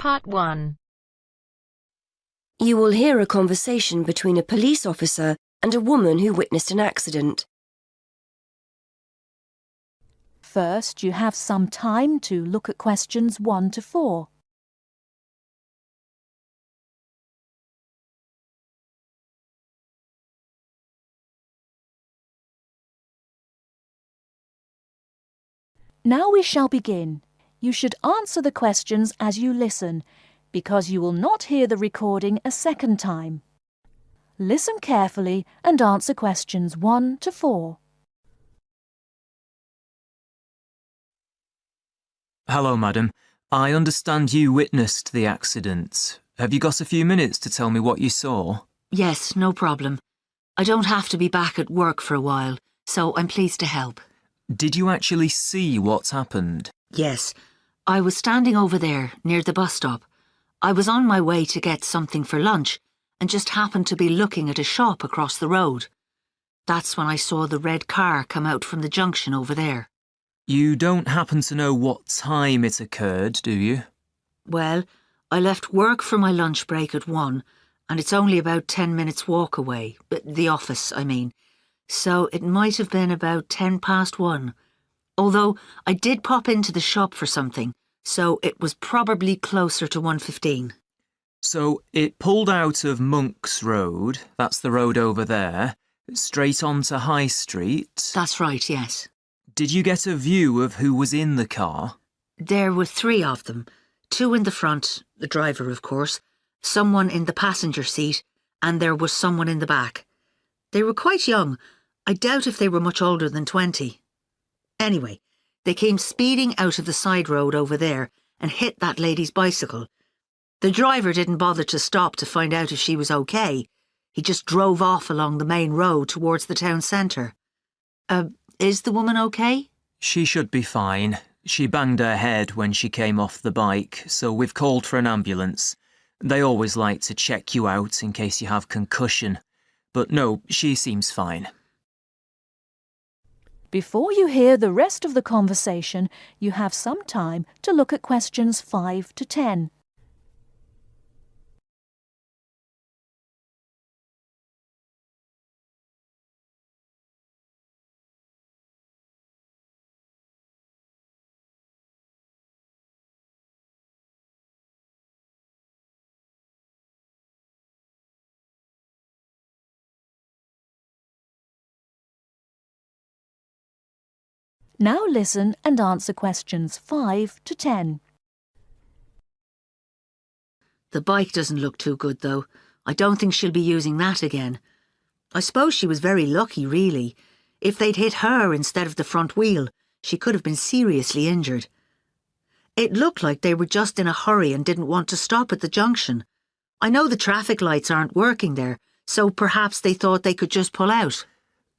Part 1. You will hear a conversation between a police officer and a woman who witnessed an accident. First, you have some time to look at questions 1 to 4. Now we shall begin. You should answer the questions as you listen, because you will not hear the recording a second time. Listen carefully and answer questions 1 to 4. Hello, madam. I understand you witnessed the accident. Have you got a few minutes to tell me what you saw? Yes, no problem. I don't have to be back at work for a while, so I'm pleased to help. Did you actually see what happened? Yes, I was standing over there near the bus stop. I was on my way to get something for lunch and just happened to be looking at a shop across the road. That's when I saw the red car come out from the junction over there. You don't happen to know what time it occurred, do you? Well, I left work for my lunch break at 1, and it's only about 10 minutes walk away, the office, I mean. So it might have been about 1:10. Although I did pop into the shop for something, so it was probably closer to 1:15. So it pulled out of Monk's Road, that's the road over there, straight onto High Street. That's right, yes. Did you get a view of who was in the car? There were 3 of them. 2 in the front, the driver of course, someone in the passenger seat, and there was someone in the back. They were quite young. I doubt if they were much older than 20. Anyway, they came speeding out of the side road over there and hit that lady's bicycle. The driver didn't bother to stop to find out if she was okay. He just drove off along the main road towards the town centre. Is the woman okay? She should be fine. She banged her head when she came off the bike, so we've called for an ambulance. They always like to check you out in case you have concussion. But no, she seems fine. Before you hear the rest of the conversation, you have some time to look at questions 5 to 10. Now listen and answer questions 5 to 10. The bike doesn't look too good, though. I don't think she'll be using that again. I suppose she was very lucky, really. If they'd hit her instead of the front wheel, she could have been seriously injured. It looked like they were just in a hurry and didn't want to stop at the junction. I know the traffic lights aren't working there, so perhaps they thought they could just pull out.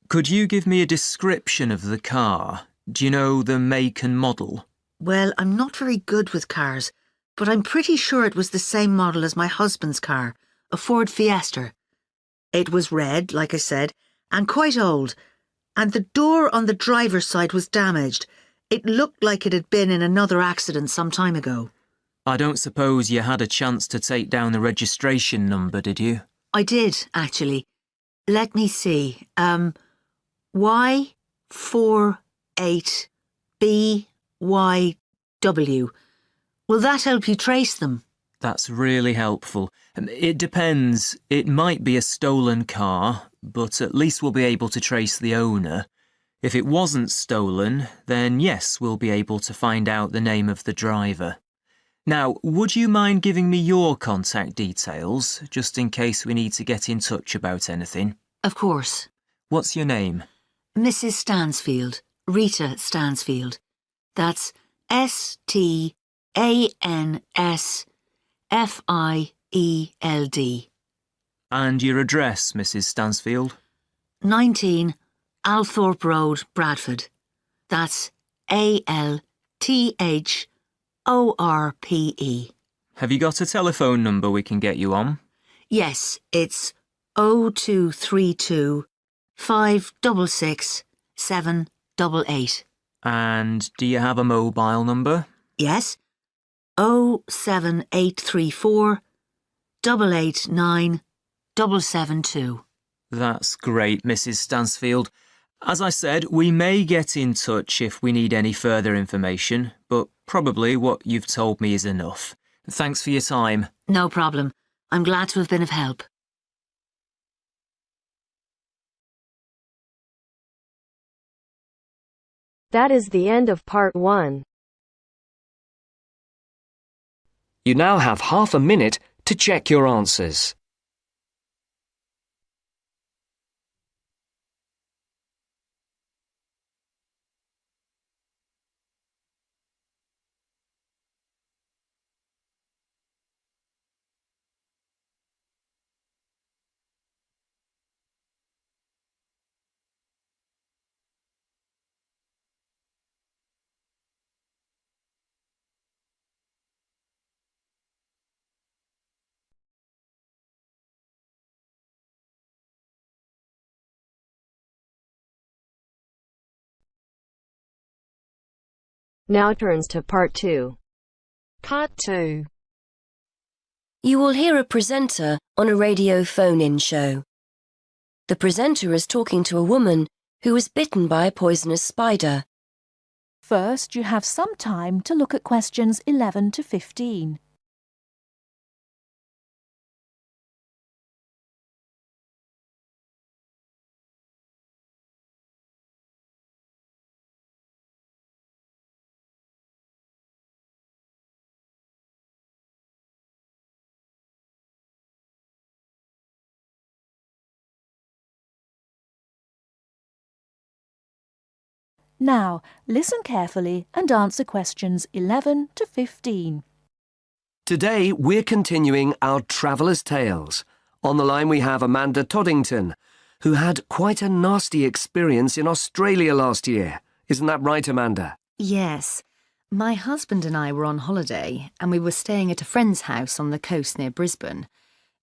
Could you give me a description of the car? Do you know the make and model? Well, I'm not very good with cars, but I'm pretty sure it was the same model as my husband's car, a Ford Fiesta. It was red, like I said, and quite old, and the door on the driver's side was damaged. It looked like it had been in another accident some time ago. I don't suppose you had a chance to take down the registration number, did you? I did, actually. Let me see. Y48BYW. Will that help you trace them? That's really helpful. It depends. It might be a stolen car, but at least we'll be able to trace the owner. If it wasn't stolen, then yes, we'll be able to find out the name of the driver. Now, would you mind giving me your contact details, just in case we need to get in touch about anything? Of course. What's your name? Mrs. Stansfield. Rita Stansfield. That's Stansfield. And your address, Mrs. Stansfield? 19 Althorpe Road, Bradford. That's ALTHORPE. Have you got a telephone number we can get you on? Yes, it's 0232 566 788. And do you have a mobile number? Yes, 07834 889 772. That's great, Mrs. Stansfield. As I said, we may get in touch if we need any further information, but probably what you've told me is enough. Thanks for your time. No problem. I'm glad to have been of help. That is the end of part 1. You now have half a minute to check your answers. Now turns to part 2. Part 2. You will hear a presenter on a radio phone-in show. The presenter is talking to a woman who was bitten by a poisonous spider. First, you have some time to look at questions 11 to 15. Now, listen carefully and answer questions 11 to 15. Today, we're continuing our Traveller's Tales. On the line we have Amanda Toddington, who had quite a nasty experience in Australia last year. Isn't that right, Amanda? Yes. My husband and I were on holiday and we were staying at a friend's house on the coast near Brisbane.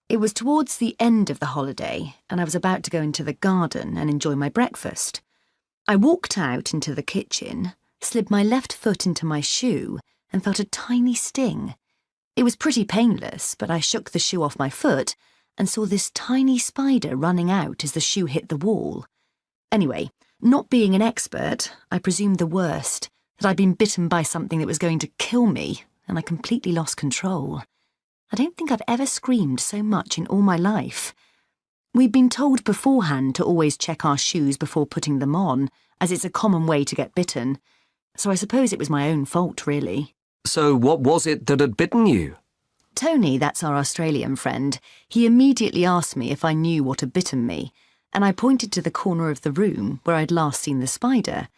It was towards the end of the holiday and I was about to go into the garden and enjoy my breakfast. I walked out into the kitchen, slid my left foot into my shoe and felt a tiny sting. It was pretty painless, but I shook the shoe off my foot and saw this tiny spider running out as the shoe hit the wall. Anyway, not being an expert, I presumed the worst, that I'd been bitten by something that was going to kill me, and I completely lost control. I don't think I've ever screamed so much in all my life. We'd been told beforehand to always check our shoes before putting them on, as it's a common way to get bitten. So I suppose it was my own fault, really. So what was it that had bitten you? Tony, that's our Australian friend, he immediately asked me if I knew what had bitten me, and I pointed to the corner of the room where I'd last seen the spider.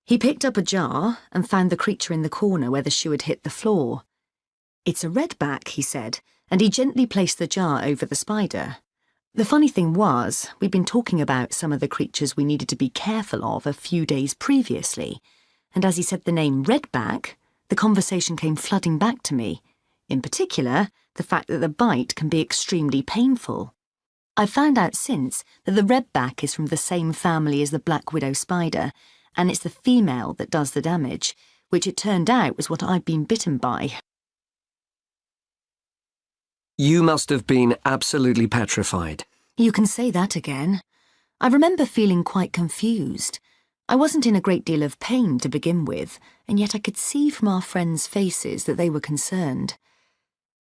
He picked up a jar and found the creature in the corner where the shoe had hit the floor. "It's a redback," he said, and he gently placed the jar over the spider. The funny thing was, we'd been talking about some of the creatures we needed to be careful of a few days previously, and as he said the name redback, the conversation came flooding back to me. In particular, the fact that the bite can be extremely painful. I've found out since that the redback is from the same family as the black widow spider, and it's the female that does the damage, which it turned out was what I'd been bitten by. You must have been absolutely petrified. You can say that again. I remember feeling quite confused. I wasn't in a great deal of pain to begin with, and yet I could see from our friends' faces that they were concerned.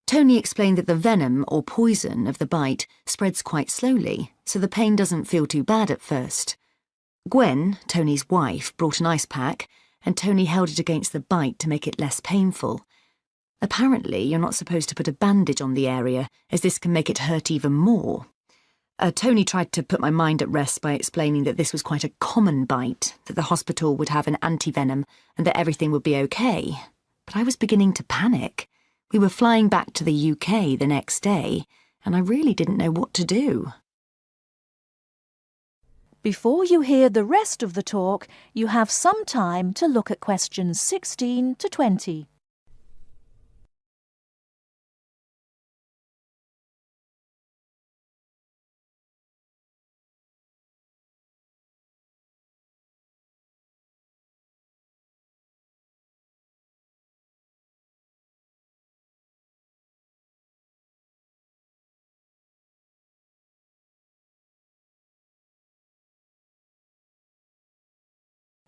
Tony explained that the venom or poison of the bite spreads quite slowly, so the pain doesn't feel too bad at first. Gwen, Tony's wife, brought an ice pack, and Tony held it against the bite to make it less painful. Apparently, you're not supposed to put a bandage on the area, as this can make it hurt even more. Tony tried to put my mind at rest by explaining that this was quite a common bite, that the hospital would have an antivenom, and that everything would be okay. But I was beginning to panic. We were flying back to the UK the next day, and I really didn't know what to do. Before you hear the rest of the talk, you have some time to look at questions 16 to 20.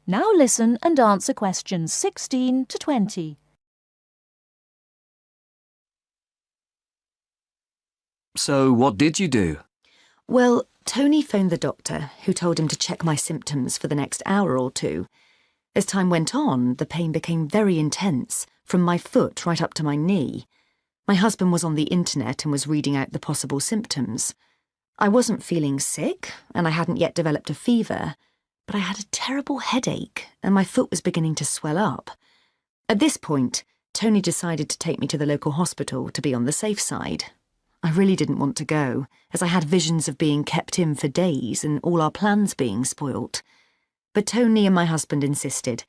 Now listen and answer questions 16 to 20. So what did you do? Well, Tony phoned the doctor, who told him to check my symptoms for the next hour or two. As time went on, the pain became very intense, from my foot right up to my knee. My husband was on the internet and was reading out the possible symptoms. I wasn't feeling sick, and I hadn't yet developed a fever, but I had a terrible headache, and my foot was beginning to swell up. At this point, Tony decided to take me to the local hospital to be on the safe side. I really didn't want to go, as I had visions of being kept in for days and all our plans being spoilt. But Tony and my husband insisted.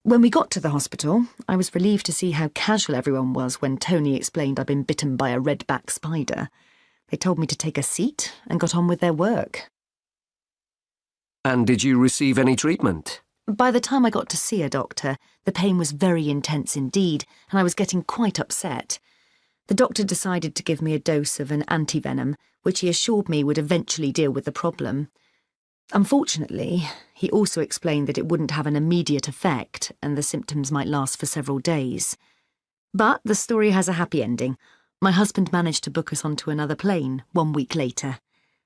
When we got to the hospital, I was relieved to see how casual everyone was when Tony explained I'd been bitten by a red-back spider. They told me to take a seat and got on with their work. And did you receive any treatment? By the time I got to see a doctor, the pain was very intense indeed, and I was getting quite upset. The doctor decided to give me a dose of an antivenom, which he assured me would eventually deal with the problem. Unfortunately, he also explained that it wouldn't have an immediate effect and the symptoms might last for several days. But the story has a happy ending. My husband managed to book us onto another plane 1 week later.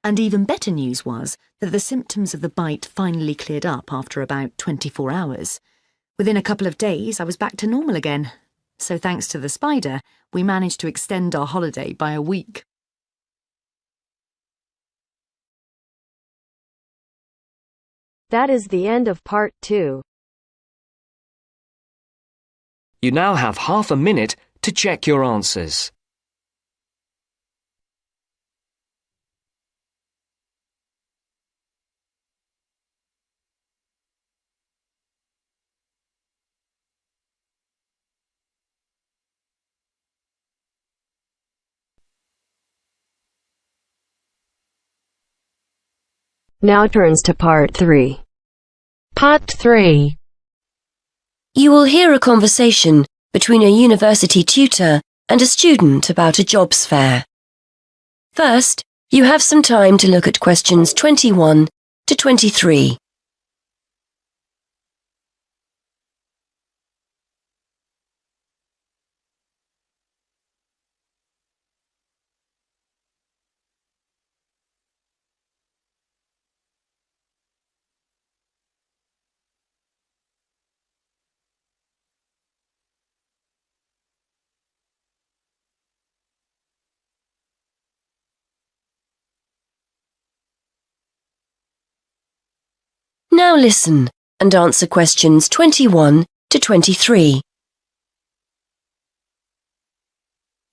And even better news was that the symptoms of the bite finally cleared up after about 24 hours. Within a couple of days, I was back to normal again. So thanks to the spider, we managed to extend our holiday by a week. That is the end of part 2. You now have half a minute to check your answers. Now turns to part 3. Part 3. You will hear a conversation between a university tutor and a student about a jobs fair. First, you have some time to look at questions 21 to 23. Now listen and answer questions 21 to 23.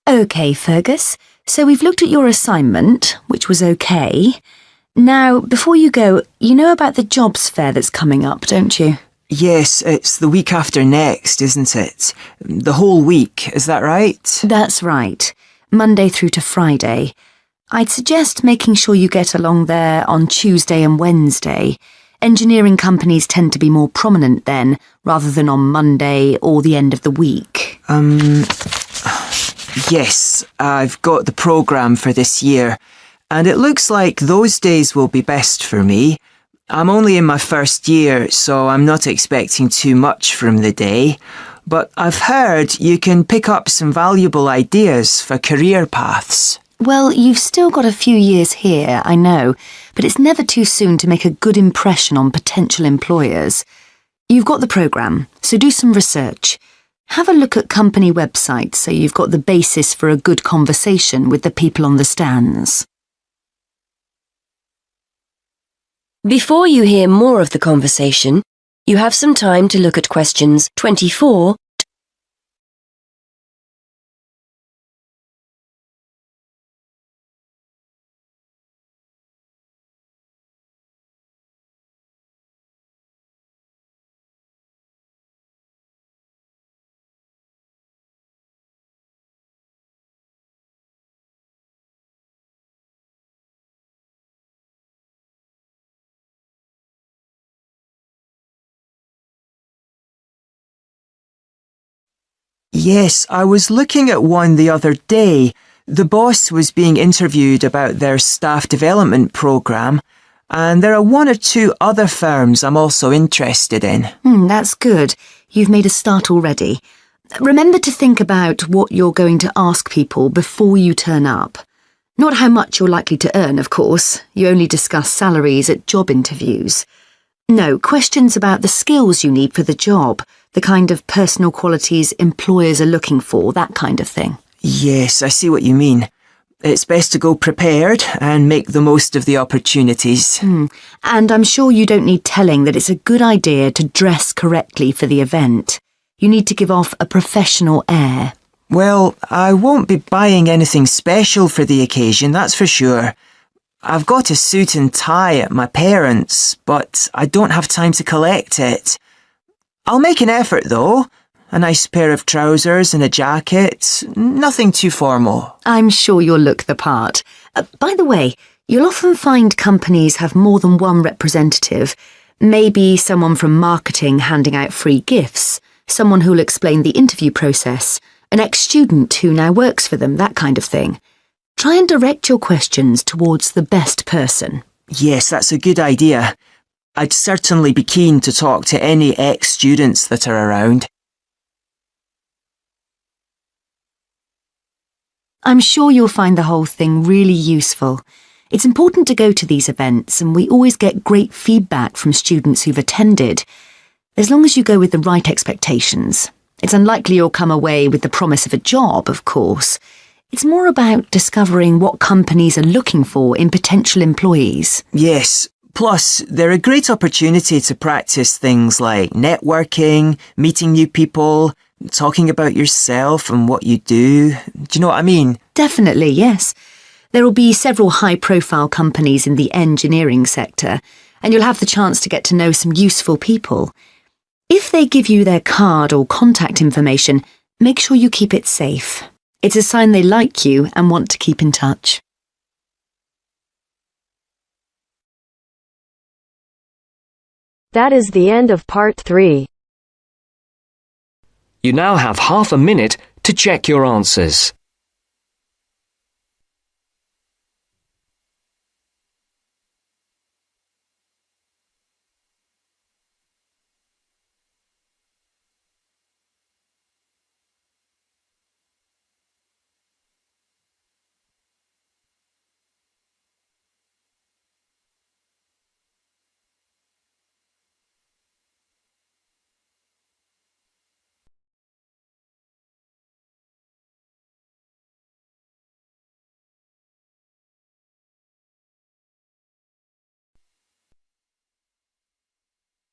OK, Fergus, so we've looked at your assignment, which was OK. Now, before you go, you know about the jobs fair that's coming up, don't you? Yes, it's the week after next, isn't it? The whole week, is that right? That's right. Monday through to Friday. I'd suggest making sure you get along there on Tuesday and Wednesday. Engineering companies tend to be more prominent then, rather than on Monday or the end of the week. Yes, I've got the programme for this year, and it looks like those days will be best for me. I'm only in my first year, so I'm not expecting too much from the day, but I've heard you can pick up some valuable ideas for career paths. Well, you've still got a few years here, I know, but it's never too soon to make a good impression on potential employers. You've got the programme, so do some research. Have a look at company websites so you've got the basis for a good conversation with the people on the stands. Before you hear more of the conversation, you have some time to look at questions 24 Yes, I was looking at one the other day. The boss was being interviewed about their staff development programme, And there are one or two other firms I'm also interested in. That's good. You've made a start already. Remember to think about what you're going to ask people before you turn up. Not how much you're likely to earn, of course. You only discuss salaries at job interviews. No, questions about the skills you need for the job, the kind of personal qualities employers are looking for, that kind of thing. Yes, I see what you mean. It's best to go prepared and make the most of the opportunities. And I'm sure you don't need telling that it's a good idea to dress correctly for the event. You need to give off a professional air. Well, I won't be buying anything special for the occasion, that's for sure. I've got a suit and tie at my parents', but I don't have time to collect it. I'll make an effort, though. A nice pair of trousers and a jacket. Nothing too formal. I'm sure you'll look the part. By the way, you'll often find companies have more than one representative. Maybe someone from marketing handing out free gifts, someone who'll explain the interview process, an ex-student who now works for them, that kind of thing. Try and direct your questions towards the best person. Yes, that's a good idea. I'd certainly be keen to talk to any ex-students that are around. I'm sure you'll find the whole thing really useful. It's important to go to these events, and we always get great feedback from students who've attended. As long as you go with the right expectations. It's unlikely you'll come away with the promise of a job, of course. It's more about discovering what companies are looking for in potential employees. Yes, plus they're a great opportunity to practice things like networking, meeting new people, talking about yourself and what you do. Do you know what I mean? Definitely, yes. There will be several high-profile companies in the engineering sector, and you'll have the chance to get to know some useful people. If they give you their card or contact information, make sure you keep it safe. It's a sign they like you and want to keep in touch. That is the end of part 3. You now have half a minute to check your answers.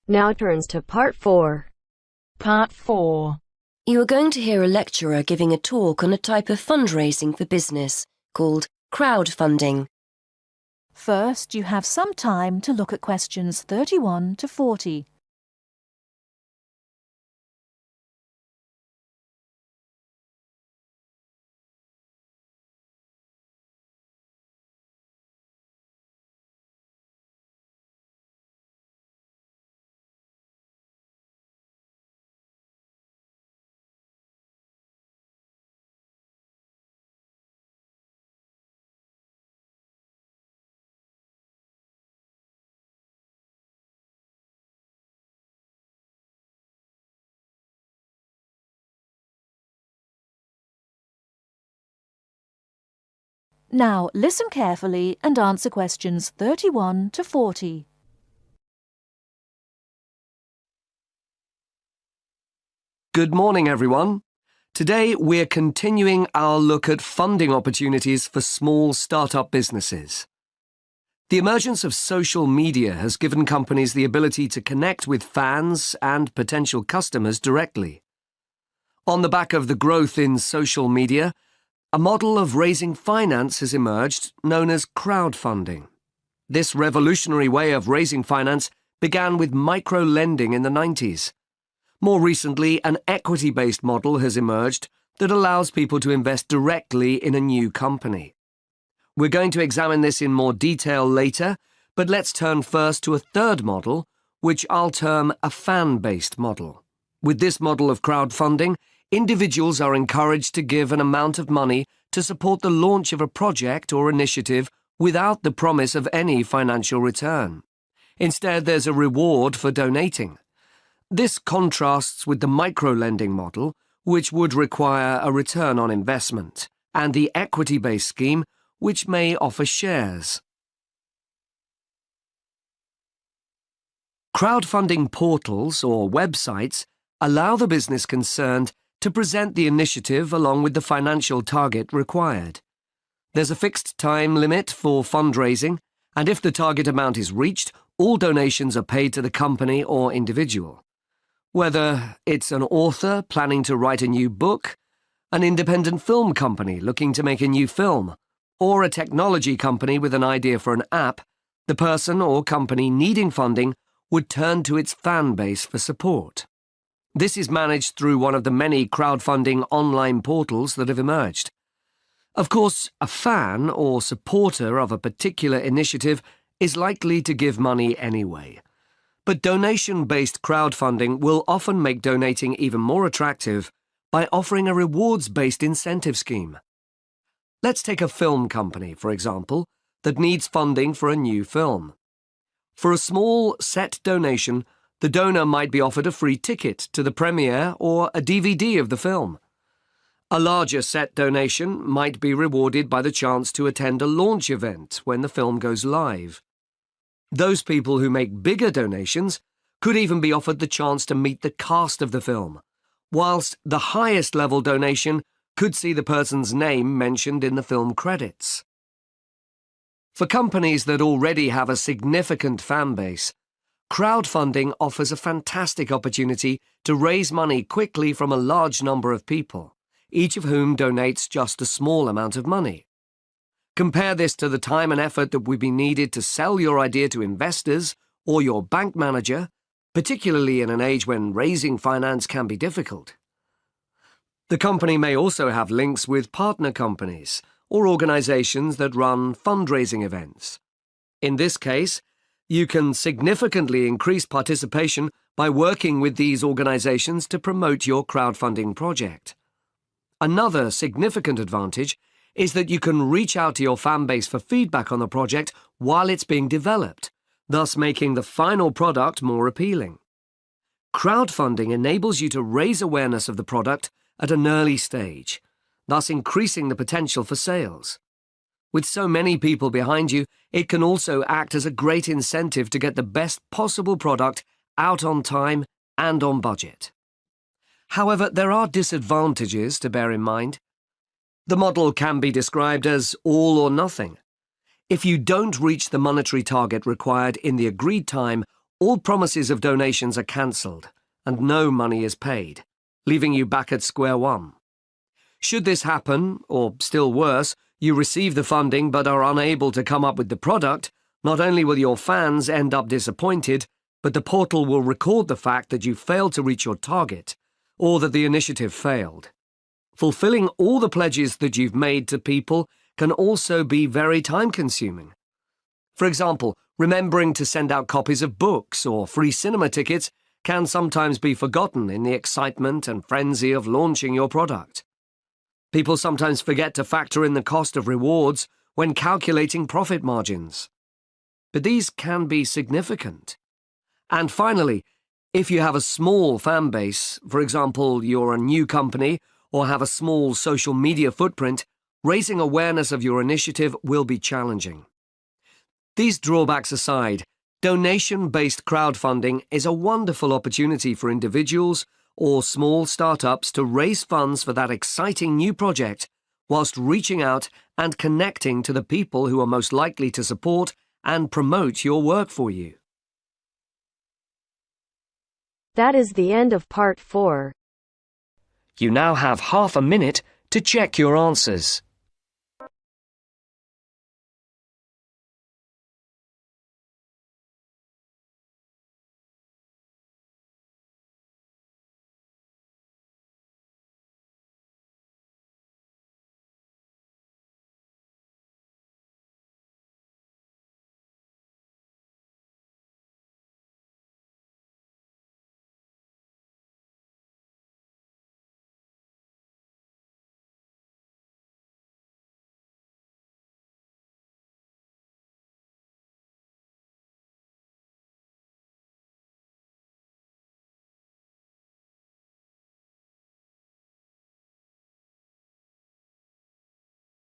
Now turns to part 4. Part 4. You are going to hear a lecturer giving a talk on a type of fundraising for business called crowdfunding. First, you have some time to look at questions 31 to 40. Now, listen carefully and answer questions 31 to 40. Good morning, everyone. Today, we're continuing our look at funding opportunities for small startup businesses. The emergence of social media has given companies the ability to connect with fans and potential customers directly. On the back of the growth in social media, a model of raising finance has emerged known as crowdfunding. This revolutionary way of raising finance began with micro-lending in the 90s. More recently, an equity-based model has emerged that allows people to invest directly in a new company. We're going to examine this in more detail later, but let's turn first to a third model, which I'll term a fan-based model. With this model of crowdfunding, individuals are encouraged to give an amount of money to support the launch of a project or initiative without the promise of any financial return. Instead, there's a reward for donating. This contrasts with the micro-lending model, which would require a return on investment, and the equity-based scheme, which may offer shares. Crowdfunding portals or websites allow the business concerned to present the initiative along with the financial target required. There's a fixed time limit for fundraising, and if the target amount is reached, all donations are paid to the company or individual. Whether it's an author planning to write a new book, an independent film company looking to make a new film, or a technology company with an idea for an app, the person or company needing funding would turn to its fan base for support. This is managed through one of the many crowdfunding online portals that have emerged. Of course, a fan or supporter of a particular initiative is likely to give money anyway. But donation-based crowdfunding will often make donating even more attractive by offering a rewards-based incentive scheme. Let's take a film company, for example, that needs funding for a new film. For a small, set donation, the donor might be offered a free ticket to the premiere or a DVD of the film. A larger set donation might be rewarded by the chance to attend a launch event when the film goes live. Those people who make bigger donations could even be offered the chance to meet the cast of the film, whilst the highest level donation could see the person's name mentioned in the film credits. For companies that already have a significant fan base, crowdfunding offers a fantastic opportunity to raise money quickly from a large number of people, each of whom donates just a small amount of money. Compare this to the time and effort that would be needed to sell your idea to investors or your bank manager, particularly in an age when raising finance can be difficult. The company may also have links with partner companies or organizations that run fundraising events. In this case, you can significantly increase participation by working with these organizations to promote your crowdfunding project. Another significant advantage is that you can reach out to your fan base for feedback on the project while it's being developed, thus making the final product more appealing. Crowdfunding enables you to raise awareness of the product at an early stage, thus increasing the potential for sales. With so many people behind you, it can also act as a great incentive to get the best possible product out on time and on budget. However, there are disadvantages to bear in mind. The model can be described as all or nothing. If you don't reach the monetary target required in the agreed time, all promises of donations are cancelled and no money is paid, leaving you back at square one. Should this happen, or still worse, you receive the funding but are unable to come up with the product, not only will your fans end up disappointed, but the portal will record the fact that you failed to reach your target, or that the initiative failed. Fulfilling all the pledges that you've made to people can also be very time-consuming. For example, remembering to send out copies of books or free cinema tickets can sometimes be forgotten in the excitement and frenzy of launching your product. People sometimes forget to factor in the cost of rewards when calculating profit margins. But these can be significant. And finally, if you have a small fan base, for example, you're a new company or have a small social media footprint, raising awareness of your initiative will be challenging. These drawbacks aside, donation-based crowdfunding is a wonderful opportunity for individuals or small startups to raise funds for that exciting new project whilst reaching out and connecting to the people who are most likely to support and promote your work for you. That is the end of part 4. You now have half a minute to check your answers.